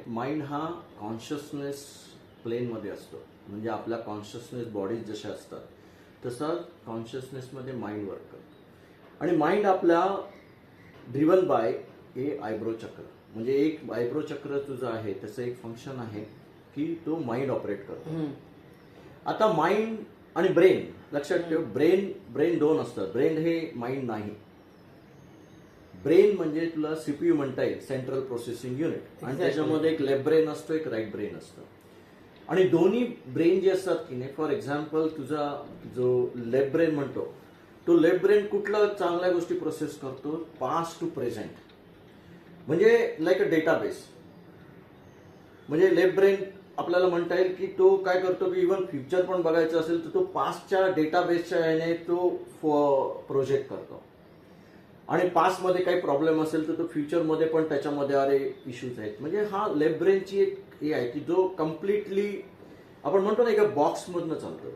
Mind हा consciousness प्लेनमध्ये असतो. म्हणजे आपल्या कॉन्शियसनेस बॉडीज जशा असतात तसा कॉन्शियसनेसमध्ये माइंड वर्क करतो. आणि माइंड आपला ड्रिवन बाय हे आयब्रो चक्र. म्हणजे एक आयब्रो चक्र तुझं आहे त्याचं एक फंक्शन आहे की तो माइंड ऑपरेट करतो. आता माइंड आणि ब्रेन लक्षात ठेव, ब्रेन दोन असतात. ब्रेन हे माइंड नाही. ब्रेन म्हणजे तुला सीपीयू म्हणता येईल, सेंट्रल प्रोसेसिंग युनिट. आणि त्याच्यामध्ये एक लेफ्ट ब्रेन असतो, एक राईट ब्रेन असतो. आणि दोन्ही ब्रेन जे असतात की नाही, फॉर एक्झाम्पल तुझा जो लेफ्ट ब्रेन म्हणतो तो लेफ्ट ब्रेन कुठल्या चांगल्या गोष्टी प्रोसेस करतो, पास्ट टू प्रेझेंट. म्हणजे लाईक अ डेटाबेस. म्हणजे लेफ्ट ब्रेन आपल्याला म्हणता येईल की तो काय करतो की इव्हन फ्युचर पण बघायचं असेल तर तो पास्टच्या डेटाबेसच्या याने तो प्रोजेक्ट करतो. आणि पास्टमध्ये काही प्रॉब्लेम असेल तर तो फ्युचरमध्ये पण त्याच्यामध्ये अरे इश्यूज आहेत. म्हणजे हा लेफ्ट ब्रेनची एक हे आहे की जो कम्प्लिटली आपण म्हणतो ना एका बॉक्समधनं चालतो.